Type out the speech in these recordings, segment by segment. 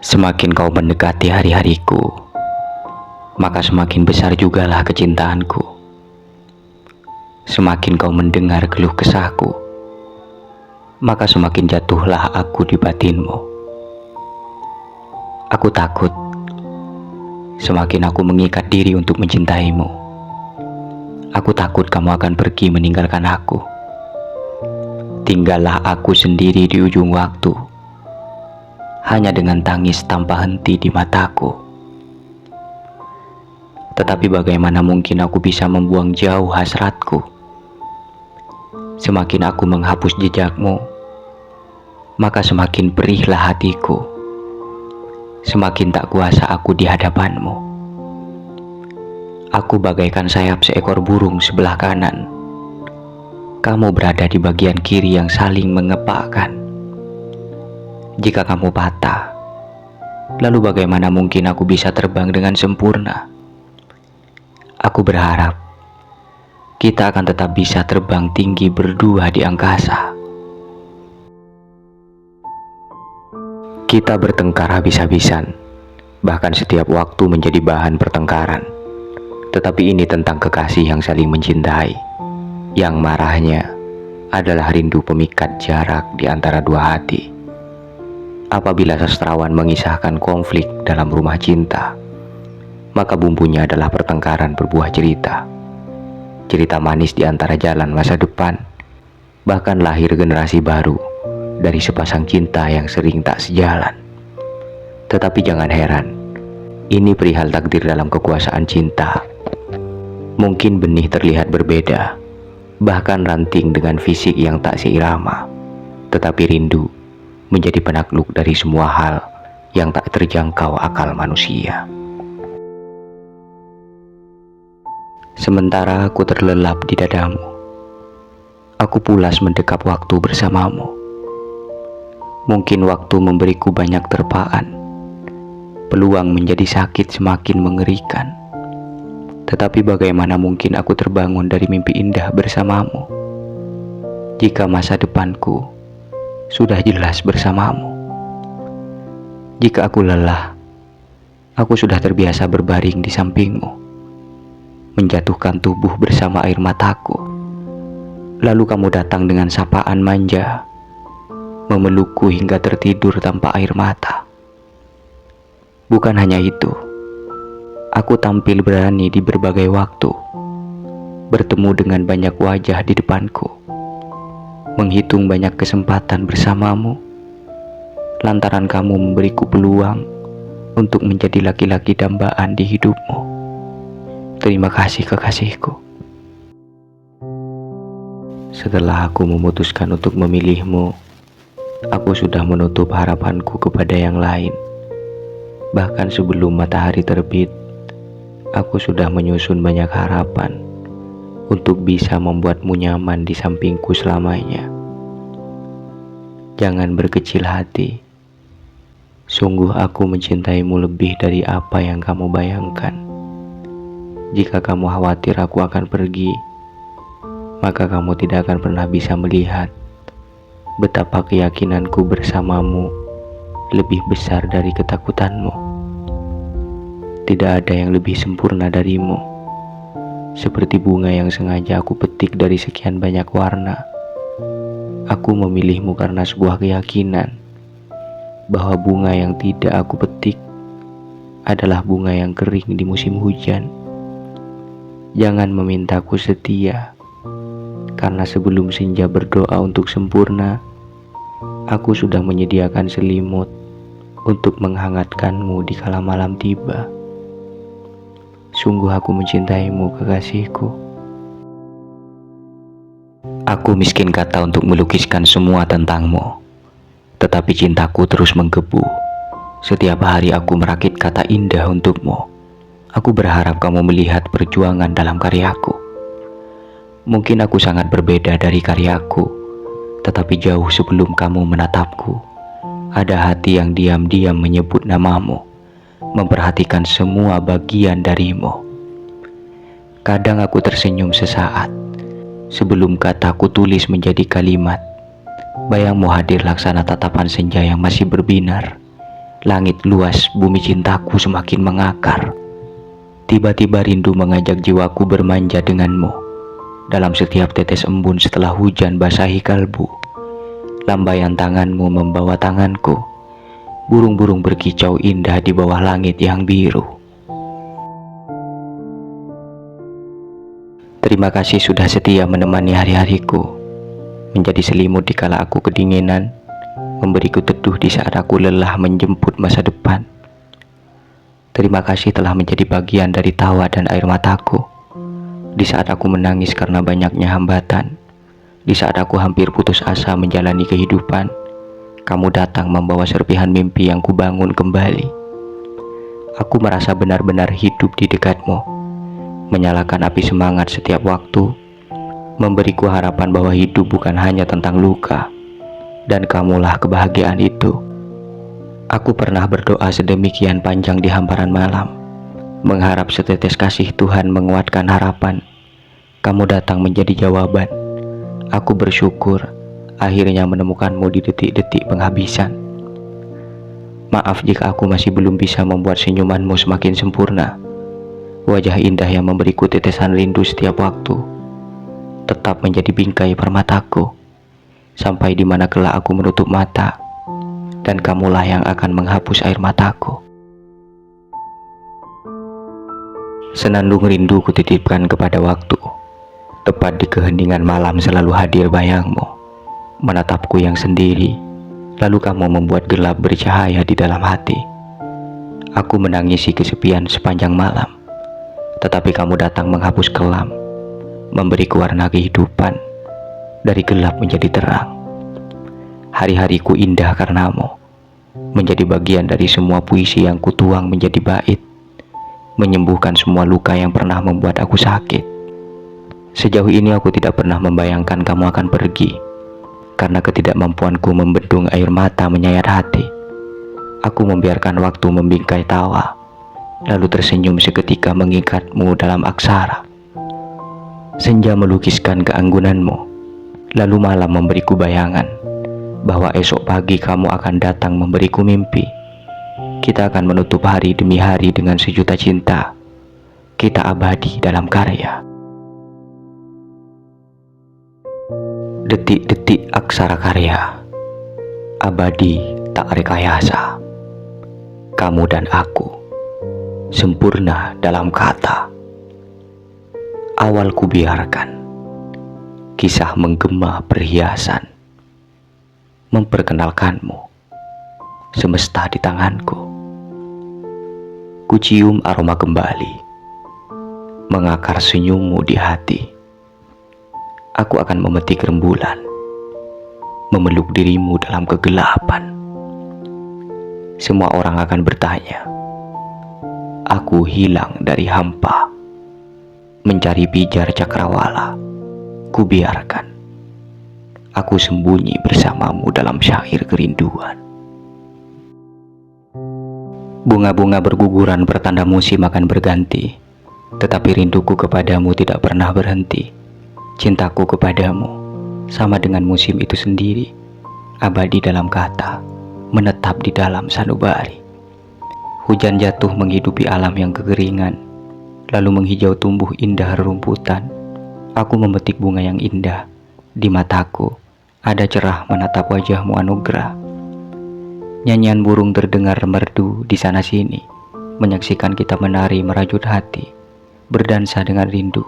Semakin kau mendekati hari-hariku, maka semakin besar jugalah kecintaanku. Semakin kau mendengar keluh kesahku, maka semakin jatuhlah aku di batinmu. Aku takut, semakin aku mengikat diri untuk mencintaimu. Aku takut kamu akan pergi meninggalkan aku. Tinggallah aku sendiri di ujung waktu, hanya dengan tangis tanpa henti di mataku. Tetapi bagaimana mungkin aku bisa membuang jauh hasratku? Semakin aku menghapus jejakmu, maka semakin perihlah hatiku. Semakin tak kuasa aku di hadapanmu. Aku bagaikan sayap seekor burung sebelah kanan. Kamu berada di bagian kiri yang saling mengepakkan. Jika kamu patah, lalu bagaimana mungkin aku bisa terbang dengan sempurna? Aku berharap kita akan tetap bisa terbang tinggi berdua di angkasa. Kita bertengkar habis-habisan, bahkan setiap waktu menjadi bahan pertengkaran. Tetapi ini tentang kekasih yang saling mencintai, yang marahnya adalah rindu pemikat jarak di antara dua hati. Apabila sastrawan mengisahkan konflik dalam rumah cinta, maka bumbunya adalah pertengkaran berbuah cerita. Cerita manis di antara jalan masa depan, bahkan lahir generasi baru dari sepasang cinta yang sering tak sejalan. Tetapi jangan heran, ini perihal takdir dalam kekuasaan cinta. Mungkin benih terlihat berbeda, bahkan ranting dengan fisik yang tak seirama, tetapi rindu menjadi penakluk dari semua hal yang tak terjangkau akal manusia. Sementara aku terlelap di dadamu, aku pulas mendekap waktu bersamamu. Mungkin waktu memberiku banyak terpaan, peluang menjadi sakit semakin mengerikan. Tetapi bagaimana mungkin aku terbangun dari mimpi indah bersamamu, jika masa depanku sudah jelas bersamamu. Jika aku lelah, aku sudah terbiasa berbaring di sampingmu, menjatuhkan tubuh bersama air mataku. Lalu kamu datang dengan sapaan manja, memelukku hingga tertidur tanpa air mata. Bukan hanya itu, aku tampil berani di berbagai waktu, bertemu dengan banyak wajah di depanku, menghitung banyak kesempatan bersamamu, lantaran kamu memberiku peluang untuk menjadi laki-laki dambaan di hidupmu. Terima kasih kekasihku. Setelah aku memutuskan untuk memilihmu, aku sudah menutup harapanku kepada yang lain. Bahkan sebelum matahari terbit, aku sudah menyusun banyak harapan untuk bisa membuatmu nyaman di sampingku selamanya. Jangan berkecil hati. Sungguh aku mencintaimu lebih dari apa yang kamu bayangkan. Jika kamu khawatir aku akan pergi, maka kamu tidak akan pernah bisa melihat betapa keyakinanku bersamamu lebih besar dari ketakutanmu. Tidak ada yang lebih sempurna darimu. Seperti bunga yang sengaja aku petik dari sekian banyak warna, aku memilihmu karena sebuah keyakinan bahwa bunga yang tidak aku petik adalah bunga yang kering di musim hujan. Jangan memintaku setia, karena sebelum senja berdoa untuk sempurna, aku sudah menyediakan selimut untuk menghangatkanmu di kala malam tiba. Sungguh aku mencintaimu kekasihku. Aku miskin kata untuk melukiskan semua tentangmu, tetapi cintaku terus menggebu. Setiap hari aku merakit kata indah untukmu. Aku berharap kamu melihat perjuangan dalam karyaku. Mungkin aku sangat berbeda dari karyaku, tetapi jauh sebelum kamu menatapku, ada hati yang diam-diam menyebut namamu, memperhatikan semua bagian darimu. Kadang aku tersenyum sesaat sebelum kataku tulis menjadi kalimat. Bayangmu hadir laksana tatapan senja yang masih berbinar, Langit luas, bumi cintaku semakin mengakar. Tiba-tiba rindu mengajak jiwaku bermanja denganmu. Dalam setiap tetes embun setelah hujan basahi kalbu. Lambaian tanganmu membawa tanganku. Burung-burung berkicau indah di bawah langit yang biru. Terima kasih sudah setia menemani hari-hariku, menjadi selimut di kala aku kedinginan, memberiku teduh di saat aku lelah menjemput masa depan. Terima kasih telah menjadi bagian dari tawa dan air mataku di saat aku menangis karena banyaknya hambatan. Di saat aku hampir putus asa menjalani kehidupan, kamu datang membawa serpihan mimpi yang kubangun kembali. Aku merasa benar-benar hidup di dekatmu, menyalakan api semangat setiap waktu, memberiku harapan bahwa hidup bukan hanya tentang luka, dan kamulah kebahagiaan itu. Aku pernah berdoa sedemikian panjang di hamparan malam, mengharap setetes kasih Tuhan menguatkan harapan. Kamu datang menjadi jawaban. Aku bersyukur akhirnya menemukanmu di detik-detik penghabisan. Maaf jika aku masih belum bisa membuat senyumanmu semakin sempurna. Wajah indah yang memberiku tetesan rindu setiap waktu tetap menjadi bingkai permataku, sampai di mana kelak aku menutup mata, dan kamulah yang akan menghapus air mataku. Senandung rindu kutitipkan kepada waktu. Tepat di keheningan malam selalu hadir bayangmu, menatapku yang sendiri, lalu kamu membuat gelap bercahaya di dalam hati. Aku menangisi kesepian sepanjang malam, tetapi kamu datang menghapus kelam, memberiku warna kehidupan, dari gelap menjadi terang. Hari-hariku indah karenamu, menjadi bagian dari semua puisi yang kutuang menjadi bait, menyembuhkan semua luka yang pernah membuat aku sakit. Sejauh ini aku tidak pernah membayangkan kamu akan pergi, karena ketidakmampuanku membendung air mata menyayat hati. Aku membiarkan waktu membingkai tawa, lalu tersenyum seketika mengikatmu dalam aksara. Senja melukiskan keanggunanmu, lalu malam memberiku bayangan bahwa esok pagi kamu akan datang memberiku mimpi. Kita akan menutup hari demi hari dengan sejuta cinta. Kita abadi dalam karya. Detik-detik aksara karya, abadi tak rekayasa. Kamu dan aku, sempurna dalam kata. Awal ku biarkan kisah menggema perhiasan, memperkenalkanmu, semesta di tanganku. Ku cium aroma kembali, mengakar senyummu di hati. Aku akan memetik rembulan, memeluk dirimu dalam kegelapan. Semua orang akan bertanya, aku hilang dari hampa, mencari pijar cakrawala. Ku biarkan aku sembunyi bersamamu dalam syair kerinduan. Bunga-bunga berguguran pertanda musim akan berganti, tetapi rinduku kepadamu tidak pernah berhenti. Cintaku kepadamu sama dengan musim itu sendiri, abadi dalam kata, menetap di dalam sanubari. Hujan jatuh menghidupi alam yang kekeringan, lalu menghijau tumbuh indah rerumputan. Aku memetik bunga yang indah, di mataku ada cerah menatap wajahmu anugerah. Nyanyian burung terdengar merdu di sana sini, menyaksikan kita menari merajut hati, berdansa dengan rindu,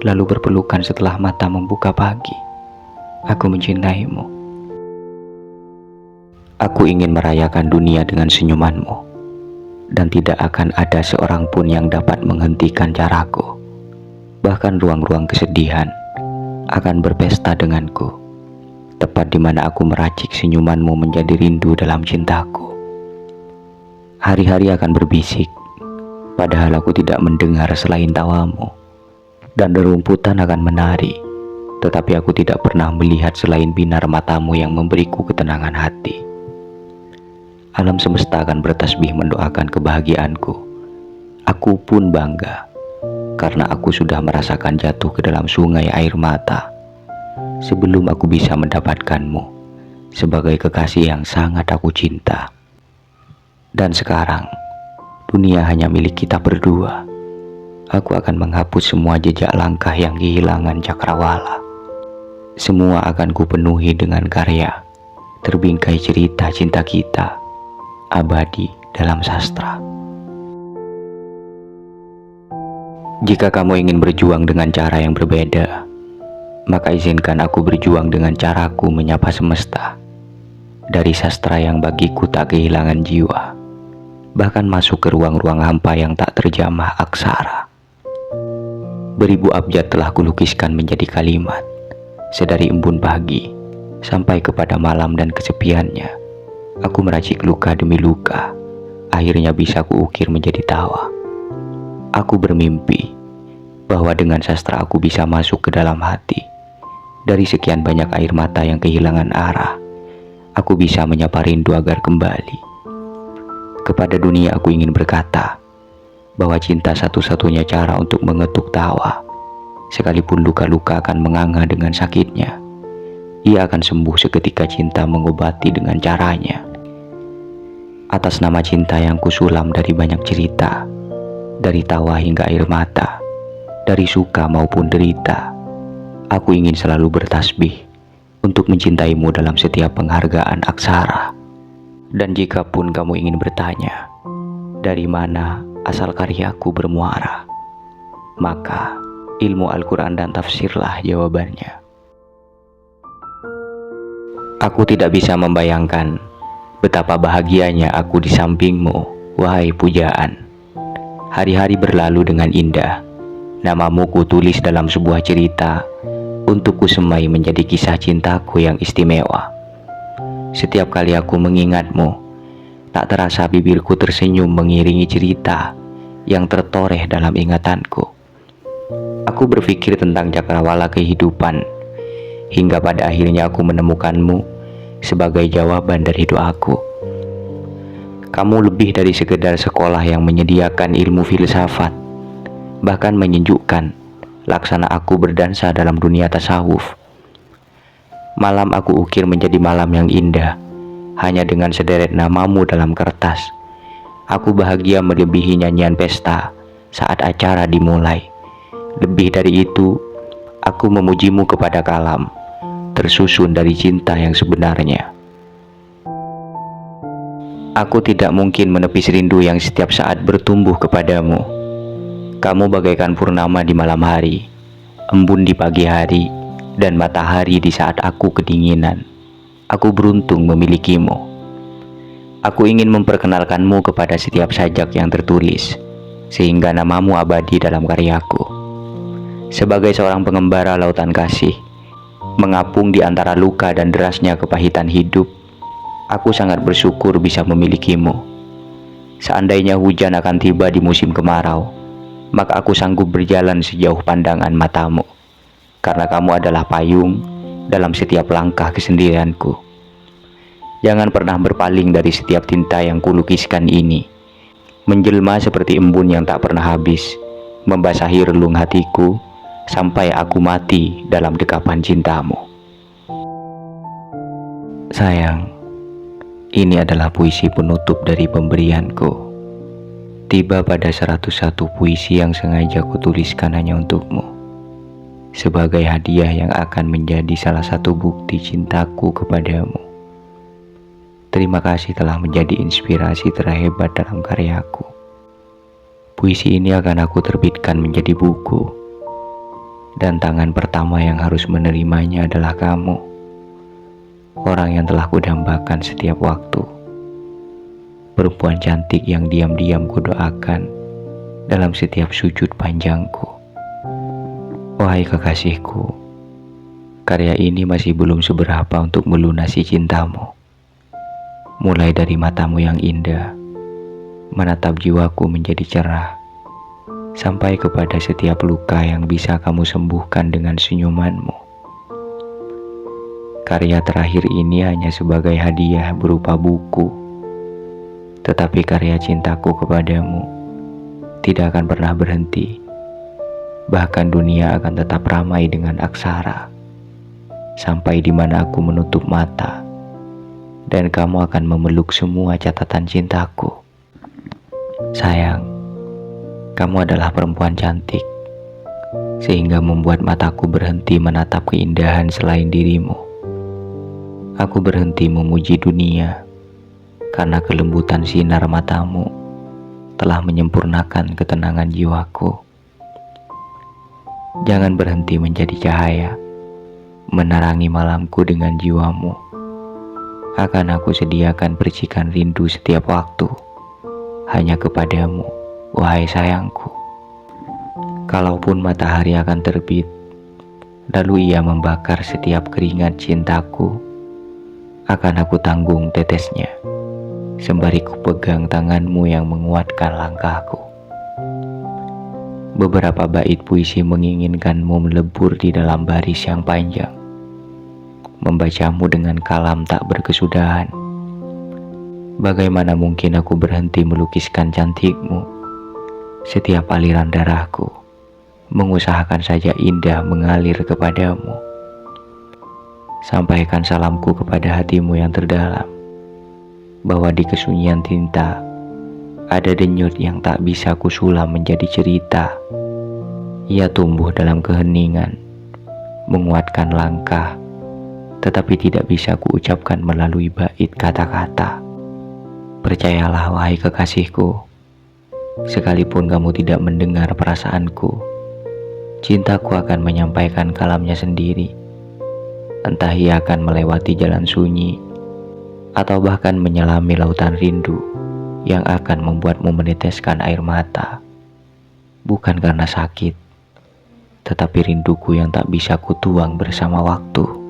lalu berpelukan setelah mata membuka pagi. Aku mencintaimu. Aku ingin merayakan dunia dengan senyumanmu, dan tidak akan ada seorang pun yang dapat menghentikan caraku. Bahkan ruang-ruang kesedihan akan berpesta denganku, tepat di mana aku meracik senyumanmu menjadi rindu dalam cintaku. Hari-hari akan berbisik, padahal aku tidak mendengar selain tawamu. Dan rerumputan akan menari, tetapi aku tidak pernah melihat selain binar matamu yang memberiku ketenangan hati. Alam semesta akan bertasbih mendoakan kebahagiaanku. Aku pun bangga, karena aku sudah merasakan jatuh ke dalam sungai air mata sebelum aku bisa mendapatkanmu sebagai kekasih yang sangat aku cinta. Dan sekarang, dunia hanya milik kita berdua. Aku akan menghapus semua jejak langkah yang kehilangan cakrawala. Semua akan kupenuhi dengan karya, terbingkai cerita cinta kita, abadi dalam sastra. Jika kamu ingin berjuang dengan cara yang berbeda, maka izinkan aku berjuang dengan caraku menyapa semesta. Dari sastra yang bagiku tak kehilangan jiwa, bahkan masuk ke ruang-ruang hampa yang tak terjamah aksara. Beribu abjad telah kulukiskan menjadi kalimat, sedari embun pagi sampai kepada malam dan kesepiannya. Aku meracik luka demi luka, akhirnya bisa kuukir menjadi tawa. Aku bermimpi bahwa dengan sastra aku bisa masuk ke dalam hati. Dari sekian banyak air mata yang kehilangan arah, aku bisa menyapa rindu agar kembali. Kepada dunia aku ingin berkata bahwa cinta satu-satunya cara untuk mengetuk tawa. Sekalipun luka-luka akan menganga dengan sakitnya, ia akan sembuh seketika cinta mengobati dengan caranya. Atas nama cinta yang kusulam dari banyak cerita, dari tawa hingga air mata, dari suka maupun derita, aku ingin selalu bertasbih untuk mencintaimu dalam setiap penghargaan aksara. Dan jikapun kamu ingin bertanya, dari mana asal karyaku bermuara, maka ilmu Al-Quran dan tafsirlah jawabannya. Aku tidak bisa membayangkan betapa bahagianya aku di sampingmu, wahai pujaan. Hari-hari berlalu dengan indah, namamu kutulis dalam sebuah cerita untuk kusemai menjadi kisah cintaku yang istimewa. Setiap kali aku mengingatmu, tak terasa bibirku tersenyum mengiringi cerita yang tertoreh dalam ingatanku. Aku berpikir tentang cakrawala kehidupan, hingga pada akhirnya aku menemukanmu sebagai jawaban dari doaku. Kamu lebih dari sekedar sekolah yang menyediakan ilmu filsafat, bahkan menyejukkan laksana aku berdansa dalam dunia tasawuf. Malam aku ukir menjadi malam yang indah, hanya dengan sederet namamu dalam kertas. Aku bahagia melebihi nyanyian pesta saat acara dimulai. Lebih dari itu, aku memujimu kepada kalam, tersusun dari cinta yang sebenarnya. Aku tidak mungkin menepis rindu yang setiap saat bertumbuh kepadamu. Kamu bagaikan purnama di malam hari, embun di pagi hari, dan matahari di saat aku kedinginan. Aku beruntung memilikimu. Aku ingin memperkenalkanmu kepada setiap sajak yang tertulis, sehingga namamu abadi dalam karyaku. Sebagai seorang pengembara lautan kasih, mengapung di antara luka dan derasnya kepahitan hidup, aku sangat bersyukur bisa memilikimu. Seandainya hujan akan tiba di musim kemarau, maka aku sanggup berjalan sejauh pandangan matamu, karena kamu adalah payung dalam setiap langkah kesendirianku. Jangan pernah berpaling dari setiap tinta yang kulukiskan ini, menjelma seperti embun yang tak pernah habis, membasahi relung hatiku sampai aku mati dalam dekapan cintamu. Sayang, ini adalah puisi penutup dari pemberianku. Tiba pada 101 puisi yang sengaja kutuliskan hanya untukmu, sebagai hadiah yang akan menjadi salah satu bukti cintaku kepadamu. Terima kasih telah menjadi inspirasi terhebat dalam karyaku. Puisi ini akan aku terbitkan menjadi buku, dan tangan pertama yang harus menerimanya adalah kamu, orang yang telah kudambakan setiap waktu, perempuan cantik yang diam-diam kudoakan dalam setiap sujud panjangku. Wahai kekasihku, karya ini masih belum seberapa untuk melunasi cintamu. Mulai dari matamu yang indah, menatap jiwaku menjadi cerah, sampai kepada setiap luka yang bisa kamu sembuhkan dengan senyumanmu. Karya terakhir ini hanya sebagai hadiah berupa buku, tetapi karya cintaku kepadamu tidak akan pernah berhenti. Bahkan dunia akan tetap ramai dengan aksara, sampai di mana aku menutup mata dan kamu akan memeluk semua catatan cintaku. Sayang, kamu adalah perempuan cantik, sehingga membuat mataku berhenti menatap keindahan selain dirimu. Aku berhenti memuji dunia, karena kelembutan sinar matamu telah menyempurnakan ketenangan jiwaku. Jangan berhenti menjadi cahaya, menerangi malamku dengan jiwamu. Akan aku sediakan percikan rindu setiap waktu, hanya kepadamu, wahai sayangku. Kalaupun matahari akan terbit, lalu ia membakar setiap keringat cintaku, akan aku tanggung tetesnya, sembari ku pegang tanganmu yang menguatkan langkahku. Beberapa bait puisi menginginkanmu melebur di dalam baris yang panjang, membacamu dengan kalam tak berkesudahan. Bagaimana mungkin aku berhenti melukiskan cantikmu? Setiap aliran darahku mengusahakan saja indah mengalir kepadamu. Sampaikan salamku kepada hatimu yang terdalam, bahwa di kesunyian tinta ada denyut yang tak bisa kusulam menjadi cerita. Ia tumbuh dalam keheningan, menguatkan langkah, tetapi tidak bisa kuucapkan melalui bait kata-kata. Percayalah wahai kekasihku, sekalipun kamu tidak mendengar perasaanku, cintaku akan menyampaikan kalamnya sendiri. Entah ia akan melewati jalan sunyi, atau bahkan menyelami lautan rindu yang akan membuatmu meneteskan air mata. Bukan karena sakit, tetapi rinduku yang tak bisa kutuang bersama waktu.